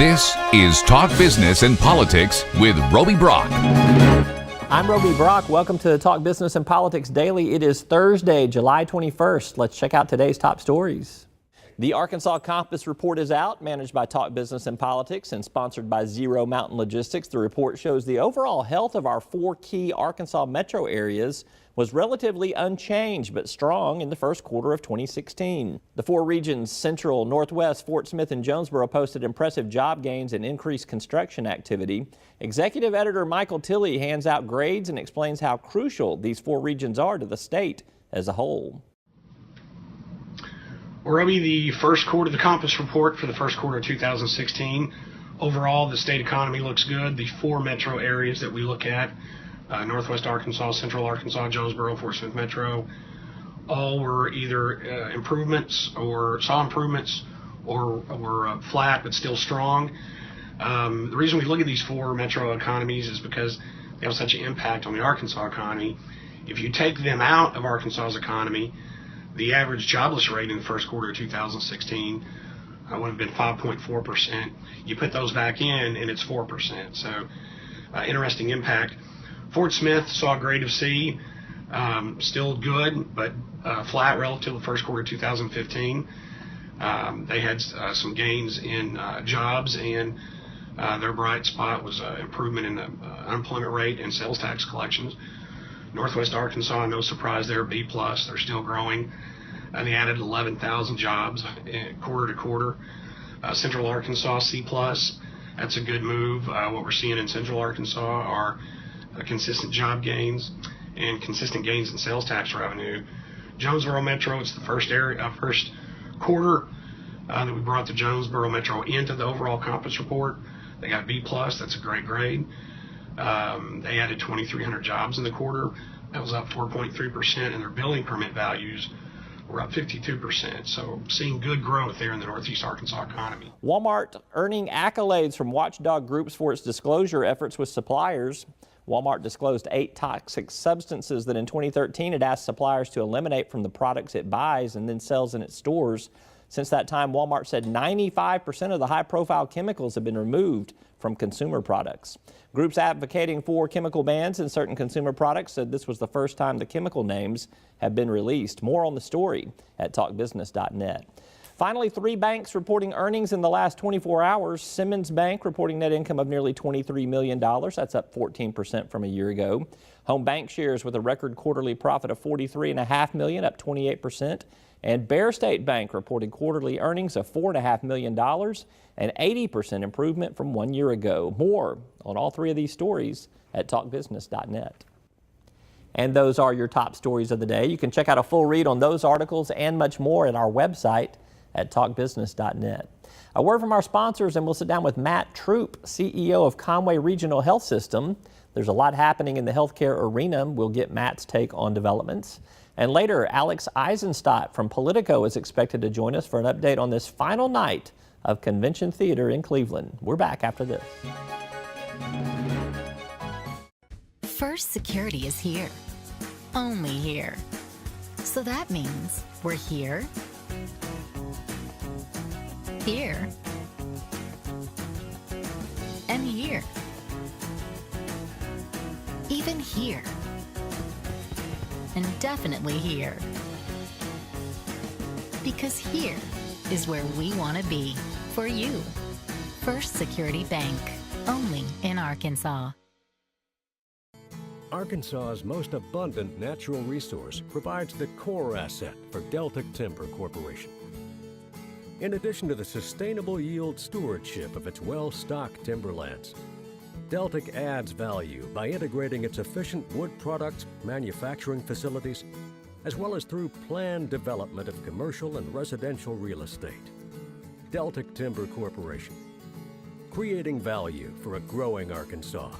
This is Talk Business and Politics with Roby Brock. I'm Roby Brock. Welcome to Talk Business and Politics Daily. It is Thursday, July 21st. Let's check out today's top stories. The Arkansas Compass Report is out, managed by Talk Business and Politics and sponsored by Zero Mountain Logistics. The report shows the overall health of our four key Arkansas metro areas was relatively unchanged but strong in the first quarter of 2016. The four regions, Central, Northwest, Fort Smith, and Jonesboro, posted impressive job gains and increased construction activity. Executive Editor Michael Tilley hands out grades and explains how crucial these four regions are to the state as a whole. Well, Roby, the first quarter of the Compass Report for the first quarter of 2016. Overall, the state economy looks good. The four metro areas that we look at, Northwest Arkansas, Central Arkansas, Jonesboro, Fort Smith Metro, all were either improvements or saw improvements or were flat but still strong. The reason we look at these four metro economies is because they have such an impact on the Arkansas economy. If you take them out of Arkansas's economy, the average jobless rate in the first quarter of 2016 would have been 5.4%. You put those back in and it's 4%. So interesting impact. Fort Smith saw a grade of C, still good, but flat relative to the first quarter of 2015. They had some gains in jobs, and their bright spot was improvement in the unemployment rate and sales tax collections. Northwest Arkansas, no surprise there, B+. They're still growing. They added 11,000 jobs quarter to quarter. Central Arkansas, C+. That's a good move. What we're seeing in Central Arkansas are consistent job gains and consistent gains in sales tax revenue. Jonesboro Metro, it's the first quarter that we brought the Jonesboro Metro into the overall Compass Report. They got B+. That's a great grade. They added 2,300 jobs in the quarter. That was up 4.3%, and their building permit values were up 52%. So seeing good growth there in the Northeast Arkansas economy. Walmart earning accolades from watchdog groups for its disclosure efforts with suppliers. Walmart disclosed 8 toxic substances that in 2013 it asked suppliers to eliminate from the products it buys and then sells in its stores. Since that time, Walmart said 95% of the high-profile chemicals have been removed from consumer products. Groups advocating for chemical bans in certain consumer products said this was the first time the chemical names have been released. More on the story at talkbusiness.net. Finally, 3 banks reporting earnings in the last 24 hours. Simmons Bank reporting net income of nearly $23 million. That's up 14% from a year ago. Home Bank shares with a record quarterly profit of $43.5 million, up 28%. And Bear State Bank reported quarterly earnings of $4.5 million, an 80% improvement from 1 year ago. More on all 3 of these stories at talkbusiness.net. And those are your top stories of the day. You can check out a full read on those articles and much more at our website at talkbusiness.net. A word from our sponsors, and we'll sit down with Matt Troop, CEO of Conway Regional Health System. There's a lot happening in the healthcare arena. We'll get Matt's take on developments. And later, Alex Eisenstadt from Politico is expected to join us for an update on this final night of Convention Theater in Cleveland. We're back after this. First Security is here. Only here. So that means we're here, here, and here. Even here. And definitely here. Because here is where we want to be for you. First Security Bank, only in Arkansas. Arkansas's most abundant natural resource provides the core asset for Deltic Timber Corporation. In addition to the sustainable yield stewardship of its well-stocked timberlands, Deltic adds value by integrating its efficient wood products manufacturing facilities, as well as through planned development of commercial and residential real estate. Deltic Timber Corporation, creating value for a growing Arkansas.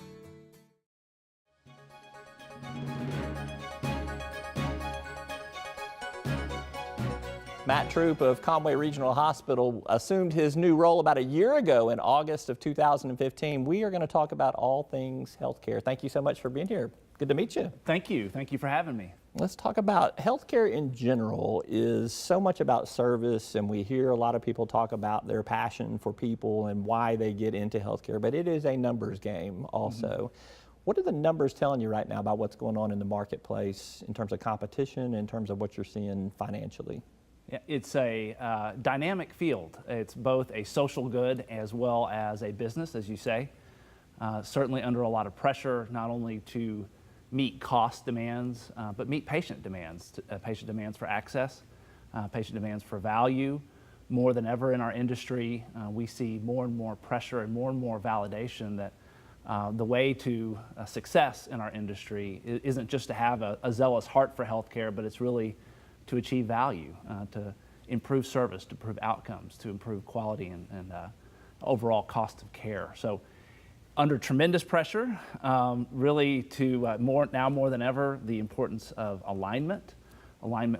Matt Troop of Conway Regional Hospital assumed his new role about a year ago in August of 2015. We are going to talk about all things healthcare. Thank you so much for being here, Good to meet you. Thank you. Thank you for having me. Let's talk about healthcare in general is so much about service, and we hear a lot of people talk about their passion for people and why they get into healthcare, but it is a numbers game also. What are the numbers telling you right now about what's going on in the marketplace in terms of competition, in terms of what you're seeing financially? Yeah, it's a dynamic field. It's both a social good as well as a business, as you say. Certainly under a lot of pressure, not only to meet cost demands, but meet patient demands for access, patient demands for value. More than ever in our industry, we see more and more pressure and more validation that the way to success in our industry isn't just to have a zealous heart for healthcare, but it's really to achieve value, to improve service, to improve outcomes, to improve quality and overall cost of care. So under tremendous pressure, really to now more than ever, the importance of alignment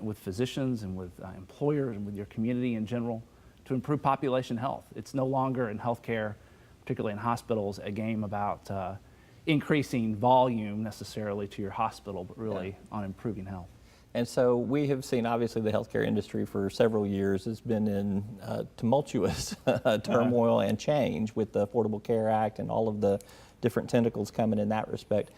with physicians and with employers and with your community in general to improve population health. It's no longer in healthcare, particularly in hospitals, a game about increasing volume necessarily to your hospital, but really on improving health. And so we have seen, obviously, the healthcare industry for several years has been in tumultuous turmoil and change with the Affordable Care Act and all of the different tentacles coming in that respect.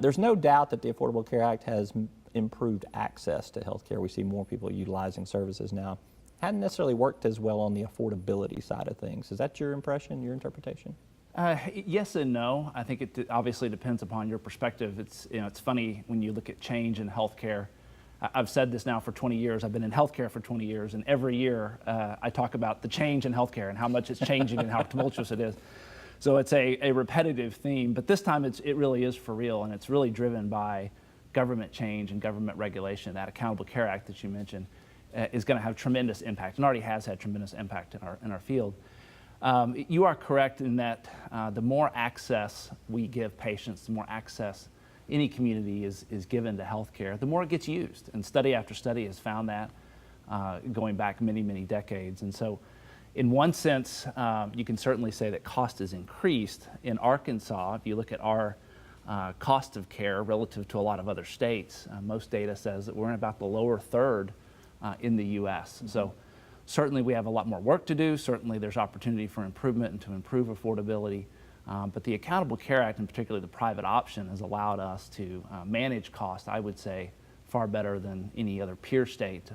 There's no doubt that the Affordable Care Act has improved access to healthcare. We see more people utilizing services now. Hadn't necessarily worked as well on the affordability side of things. Is that your impression, your interpretation? Yes and no. I think it obviously depends upon your perspective. It's funny when you look at change in healthcare. I've said this now for 20 years. I've been in healthcare for 20 years, and every year I talk about the change in healthcare and how much it's changing and how tumultuous it is. So it's a repetitive theme, but this time it really is for real, and it's really driven by government change and government regulation. That Accountable Care Act that you mentioned is going to have tremendous impact, and already has had tremendous impact in our field. You are correct in that the more access we give patients, the more access any community is given to healthcare, the more it gets used. And study after study has found that going back many decades. And so in one sense, you can certainly say that cost has increased. In Arkansas, if you look at our cost of care relative to a lot of other states, most data says that we're in about the lower third in the U.S. So certainly we have a lot more work to do. Certainly there's opportunity for improvement and to improve affordability. But the Accountable Care Act, and particularly the private option, has allowed us to manage cost, I would say, far better than any other peer state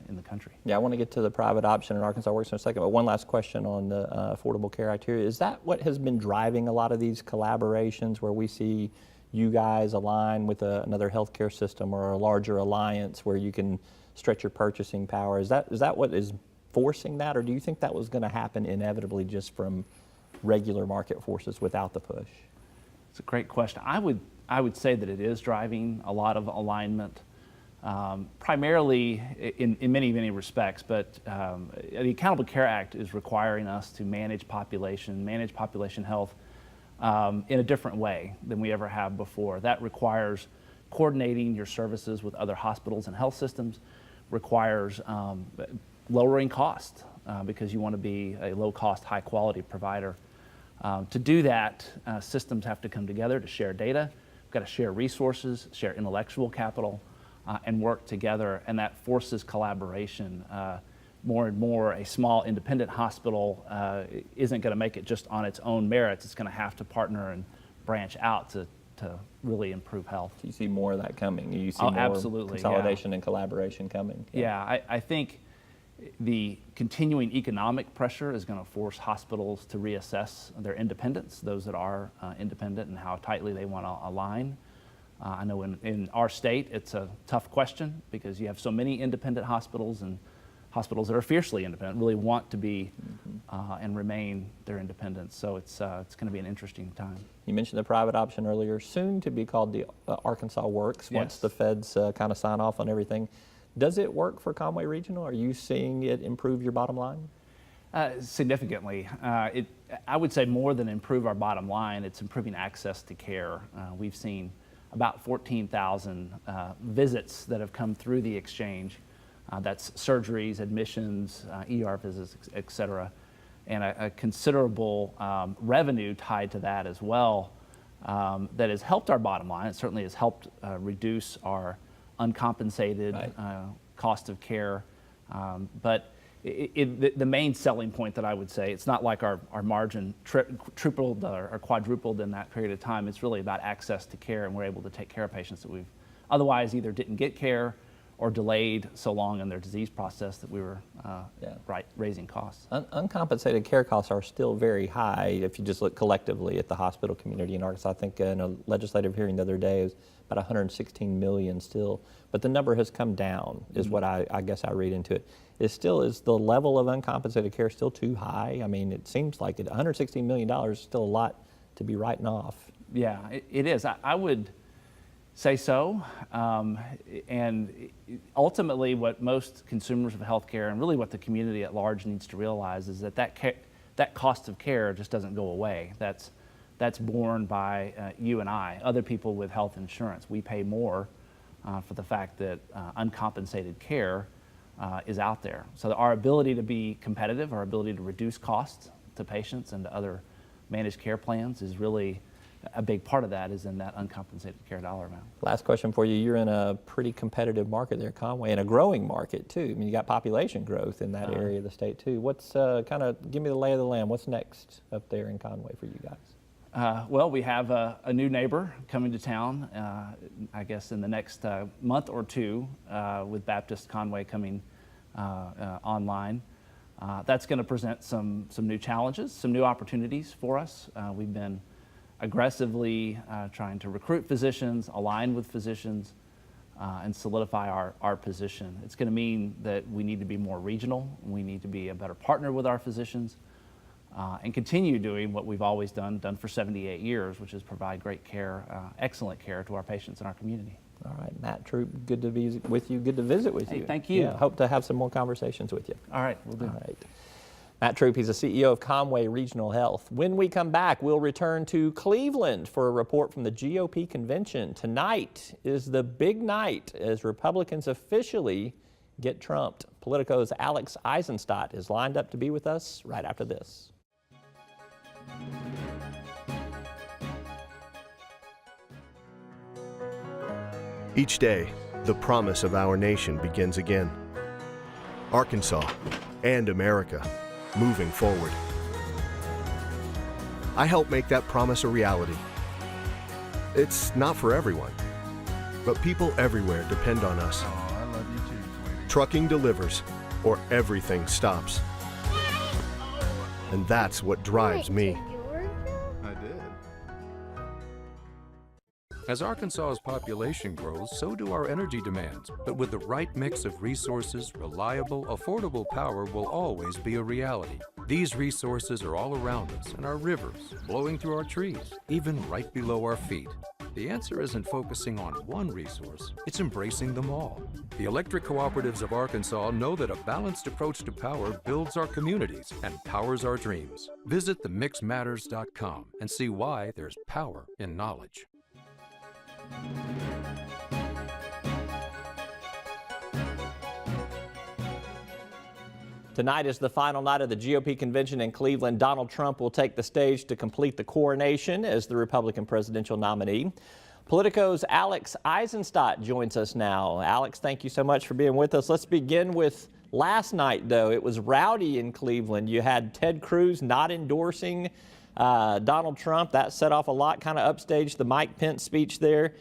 in the country. Yeah, I want to get to the private option in Arkansas Works in a second, but one last question on the Affordable Care Act here. Is that what has been driving a lot of these collaborations where we see you guys align with another healthcare system or a larger alliance where you can stretch your purchasing power? Is that what is forcing that, or do you think that was going to happen inevitably just from regular market forces without the push? It's a great question. I would say that it is driving a lot of alignment, primarily in many respects, but the Accountable Care Act is requiring us to manage population health in a different way than we ever have before. That requires coordinating your services with other hospitals and health systems, requires lowering cost because you want to be a low-cost, high-quality provider. To do that, systems have to come together to share data. We've got to share resources, share intellectual capital, and work together, and that forces collaboration. More and more, a small independent hospital isn't going to make it just on its own merits. It's going to have to partner and branch out to really improve health. You see more of that coming. You see more absolutely, consolidation and collaboration coming. Yeah, I think the continuing economic pressure is going to force hospitals to reassess their independence, those that are independent, and how tightly they want to align. I know in our state it's a tough question because you have so many independent hospitals, and hospitals that are fiercely independent really want to be and remain their independence. So it's going to be an interesting time. You mentioned the private option earlier, soon to be called the Arkansas Works, Yes. once the feds kind of sign off on everything. Does it work for Conway Regional? Are you seeing it improve your bottom line? Significantly. I would say more than improve our bottom line, it's improving access to care. We've seen about 14,000 visits that have come through the exchange. That's surgeries, admissions, ER visits, et cetera, and a considerable revenue tied to that as well. that has helped our bottom line. It certainly has helped reduce our uncompensated cost of care. But the main selling point that I would say, it's not like our margin tripled or quadrupled in that period of time. It's really about access to care, and we're able to take care of patients that we've otherwise either didn't get care or delayed so long in their disease process that we were raising costs. Uncompensated care costs are still very high if you just look collectively at the hospital community in Arkansas. I think in a legislative hearing the other day, it was about 116 million still, but the number has come down, is what I guess I read into it. Is the level of uncompensated care still too high? I mean, it seems like it. $116 million is still a lot to be writing off. Yeah, it is. I would say so. And ultimately, what most consumers of healthcare and really what the community at large needs to realize is that cost of care just doesn't go away. That's borne by you and I, other people with health insurance. We pay more for the fact that uncompensated care is out there. So our ability to be competitive, our ability to reduce costs to patients and to other managed care plans is really a big part of that, is in that uncompensated care dollar amount. Last question for you. You're in a pretty competitive market there, Conway, and a growing market too. I mean, you got population growth in that area of the state too. What's give me the lay of the land. What's next up there in Conway for you guys? Well, we have a new neighbor coming to town, I guess in the next month or two, with Baptist Conway coming online. That's going to present some new challenges, some new opportunities for us. We've been aggressively trying to recruit physicians, align with physicians, and solidify our position. It's going to mean that we need to be more regional. We need to be a better partner with our physicians, and continue doing what we've always done for 78 years, which is provide great care, excellent care to our patients in our community. All right, Matt Troop, good to be with you, good to visit with you. Thank you. Yeah, hope to have some more conversations with you. All right, we'll do. All right. Matt Troop, he's the CEO of Conway Regional Health. When we come back, we'll return to Cleveland for a report from the GOP convention. Tonight is the big night as Republicans officially get trumped. Politico's Alex Eisenstadt is lined up to be with us right after this. Each day, the promise of our nation begins again. Arkansas and America moving forward. I help make that promise a reality. It's not for everyone, but people everywhere depend on us. Oh, I love you too, sweetie. Trucking delivers, or everything stops. And that's what drives me. I did. As Arkansas's population grows, so do our energy demands. But with the right mix of resources, reliable, affordable power will always be a reality. These resources are all around us in our rivers, blowing through our trees, even right below our feet. The answer isn't focusing on one resource, it's embracing them all. The electric cooperatives of Arkansas know that a balanced approach to power builds our communities and powers our dreams. Visit themixmatters.com and see why there's power in knowledge. Tonight is the final night of the GOP convention in Cleveland. Donald Trump will take the stage to complete the coronation as the Republican presidential nominee. Politico's Alex Eisenstadt joins us now. Alex, thank you so much for being with us. Let's begin with last night, though. It was rowdy in Cleveland. You had Ted Cruz not endorsing Donald Trump. That set off a lot, kind of upstaged the Mike Pence speech there.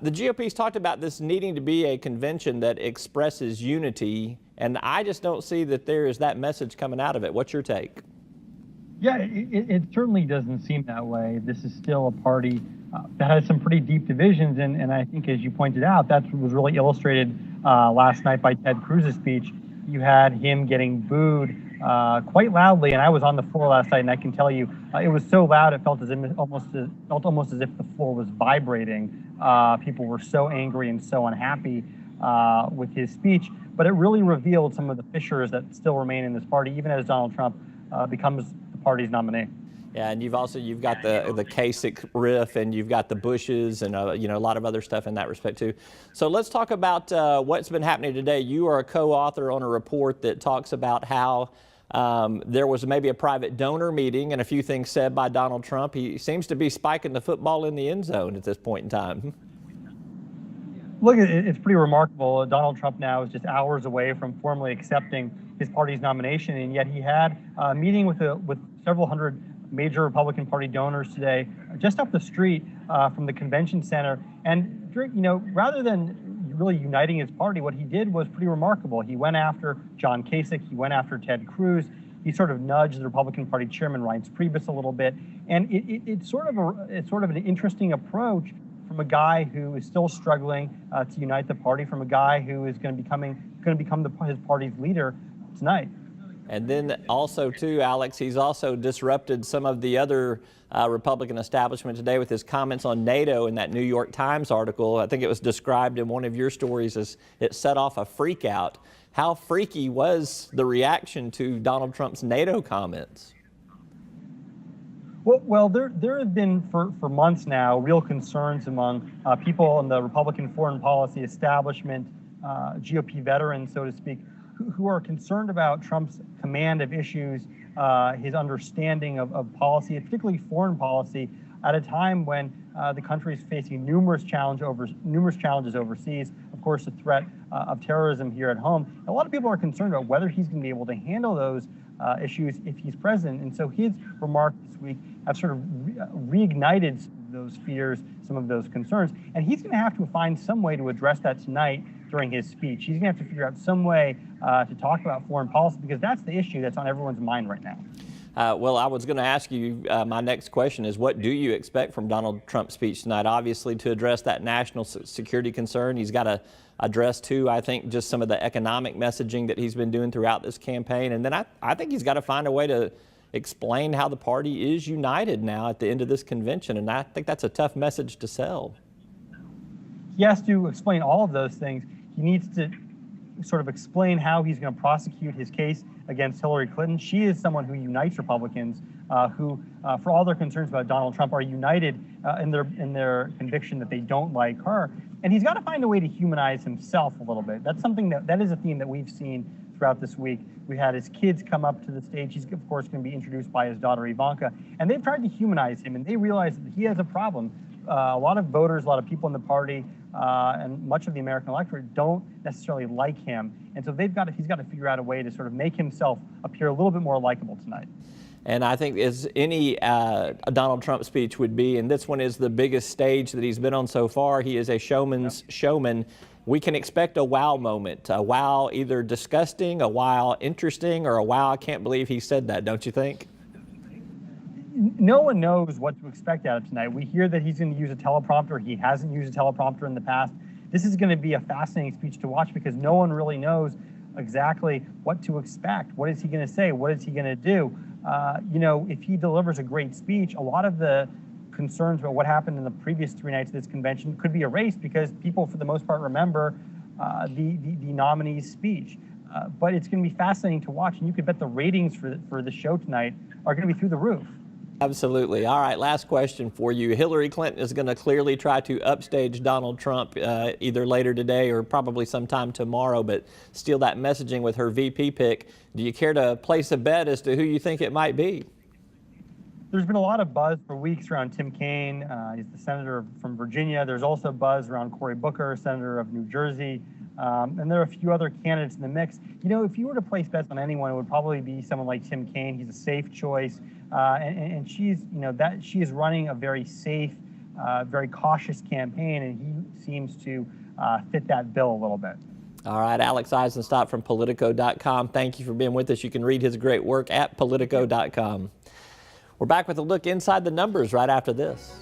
The GOP's talked about this needing to be a convention that expresses unity, and I just don't see that there is that message coming out of it. What's your take? Yeah, it certainly doesn't seem that way. This is still a party that has some pretty deep divisions, and I think, as you pointed out, that was really illustrated last night by Ted Cruz's speech. You had him getting booed quite loudly, and I was on the floor last night, and I can tell you, it was so loud it felt almost as if the floor was vibrating. People were so angry and so unhappy with his speech, but it really revealed some of the fissures that still remain in this party, even as Donald Trump becomes the party's nominee. Yeah, and you've got the Kasich riff, and you've got the Bushes, and a lot of other stuff in that respect too. So let's talk about what's been happening today. You are a co-author on a report that talks about how There was maybe a private donor meeting and a few things said by Donald Trump. He seems to be spiking the football in the end zone at this point in time. Look, it's pretty remarkable. Donald Trump now is just hours away from formally accepting his party's nomination, and yet he had a meeting with several hundred major Republican Party donors today, just up the street from the convention center. And rather than really uniting his party, what he did was pretty remarkable. He went after John Kasich, he went after Ted Cruz, he sort of nudged the Republican Party chairman Reince Priebus a little bit, and it's sort of an interesting approach from a guy who is still struggling to unite the party, from a guy who is going to become his party's leader tonight. And then also, too, Alex, he's also disrupted some of the other Republican establishment today with his comments on NATO in that New York Times article. I think it was described in one of your stories as it set off a freak out. How freaky was the reaction to Donald Trump's NATO comments? Well, there have been for months now real concerns among people in the Republican foreign policy establishment, GOP veterans, so to speak, who are concerned about Trump's command of issues, his understanding of policy, particularly foreign policy, at a time when the country is facing numerous challenges overseas. Of course, the threat of terrorism here at home. A lot of people are concerned about whether he's going to be able to handle those issues if he's president. And so his remarks this week have sort of reignited those fears, some of those concerns. And he's going to have to find some way to address that tonight during his speech. He's going to have to figure out some way to talk about foreign policy, because that's the issue that's on everyone's mind right now. Well, I was going to ask you, my next question is, what do you expect from Donald Trump's speech tonight? Obviously, to address that national security concern, he's got to address, too, I think, just some of the economic messaging that he's been doing throughout this campaign. And then I think he's got to find a way to explain how the party is united now at the end of this convention. And I think that's a tough message to sell. He has to explain all of those things. He needs to sort of explain how he's going to prosecute his case against Hillary Clinton. She is someone who unites Republicans who, for all their concerns about Donald Trump, are united in their conviction that they don't like her. And he's got to find a way to humanize himself a little bit. That's something that is a theme that we've seen throughout this week. We had his kids come up to the stage. He's, of course, going to be introduced by his daughter, Ivanka. And they've tried to humanize him, and they realize that he has a problem. A lot of voters, a lot of people in the party, and much of the American electorate don't necessarily like him. And so he's got to figure out a way to sort of make himself appear a little bit more likable tonight. And I think as any Donald Trump speech would be, and this one is the biggest stage that he's been on so far, he is a showman's showman. We can expect a wow moment, a wow either disgusting, a wow interesting, or a wow I can't believe he said that, don't you think? No one knows what to expect out of tonight. We hear that he's going to use a teleprompter. He hasn't used a teleprompter in the past. This is going to be a fascinating speech to watch because no one really knows exactly what to expect. What is he going to say? What is he going to do? If he delivers a great speech, a lot of the concerns about what happened in the previous 3 nights of this convention could be erased because people, for the most part, remember the nominee's speech. But it's going to be fascinating to watch, and you could bet the ratings for the show tonight are going to be through the roof. Absolutely. All right, last question for you. Hillary Clinton is going to clearly try to upstage Donald Trump either later today or probably sometime tomorrow, but steal that messaging with her VP pick. Do you care to place a bet as to who you think it might be? There's been a lot of buzz for weeks around Tim Kaine. He's the senator from Virginia. There's also buzz around Cory Booker, senator of New Jersey. And there are a few other candidates in the mix. If you were to place bets on anyone, it would probably be someone like Tim Kaine. He's a safe choice. And she's, she is running a very safe, very cautious campaign, and he seems to fit that bill a little bit. All right, Alex Eisenstadt from Politico.com. Thank you for being with us. You can read his great work at Politico.com. We're back with a look inside the numbers right after this.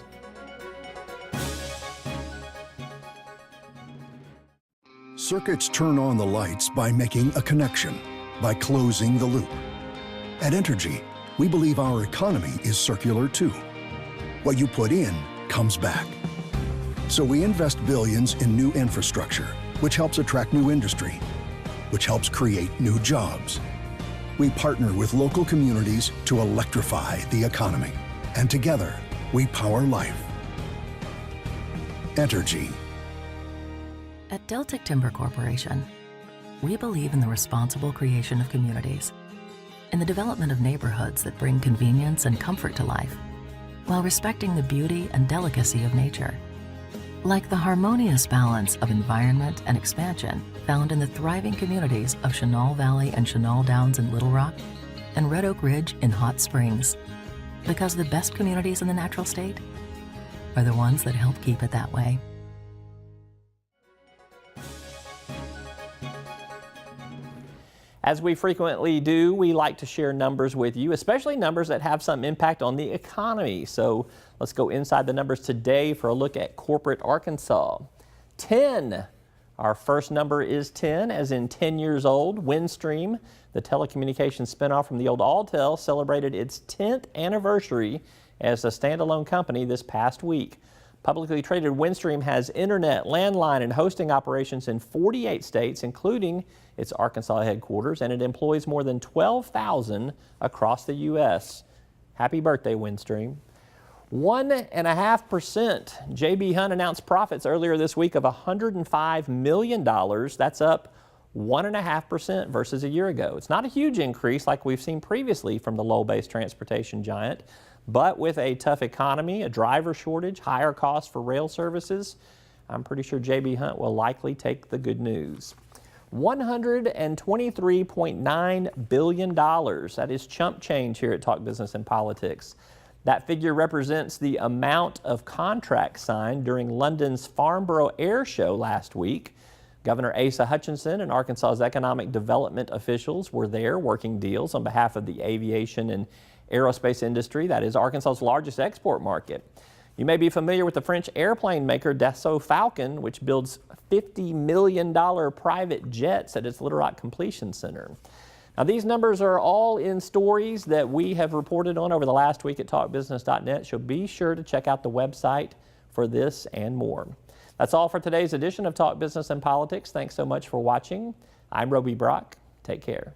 Circuits turn on the lights by making a connection, by closing the loop. At Entergy, we believe our economy is circular too. What you put in comes back. So we invest billions in new infrastructure, which helps attract new industry, which helps create new jobs. We partner with local communities to electrify the economy. And together, we power life. Entergy. At Deltic Timber Corporation, we believe in the responsible creation of communities. in the development of neighborhoods that bring convenience and comfort to life, while respecting the beauty and delicacy of nature. Like the harmonious balance of environment and expansion found in the thriving communities of Chenal Valley and Chenal Downs in Little Rock and Red Oak Ridge in Hot Springs. Because the best communities in the natural state are the ones that help keep it that way. As we frequently do, we like to share numbers with you, especially numbers that have some impact on the economy. So let's go inside the numbers today for a look at corporate Arkansas. 10. Our first number is 10, as in 10 years old. Windstream, the telecommunications spinoff from the old Alltel, celebrated its 10th anniversary as a standalone company this past week. Publicly traded Windstream has internet, landline, and hosting operations in 48 states, including its Arkansas headquarters, and it employs more than 12,000 across the U.S. Happy birthday, Windstream. 1.5%. J.B. Hunt announced profits earlier this week of $105 million. That's up 1.5% versus a year ago. It's not a huge increase like we've seen previously from the Lowell-based transportation giant, but with a tough economy, a driver shortage, higher costs for rail services, I'm pretty sure J.B. Hunt will likely take the good news. $123.9 billion. That is chump change here at Talk Business and Politics. That figure represents the amount of contracts signed during London's Farnborough Air Show last week. Governor Asa Hutchinson and Arkansas's economic development officials were there working deals on behalf of the aviation and aerospace industry. That is Arkansas's largest export market. You may be familiar with the French airplane maker Dassault Falcon, which builds $50 million private jets at its Little Rock Completion Center. Now, these numbers are all in stories that we have reported on over the last week at talkbusiness.net, so be sure to check out the website for this and more. That's all for today's edition of Talk Business and Politics. Thanks so much for watching. I'm Roby Brock. Take care.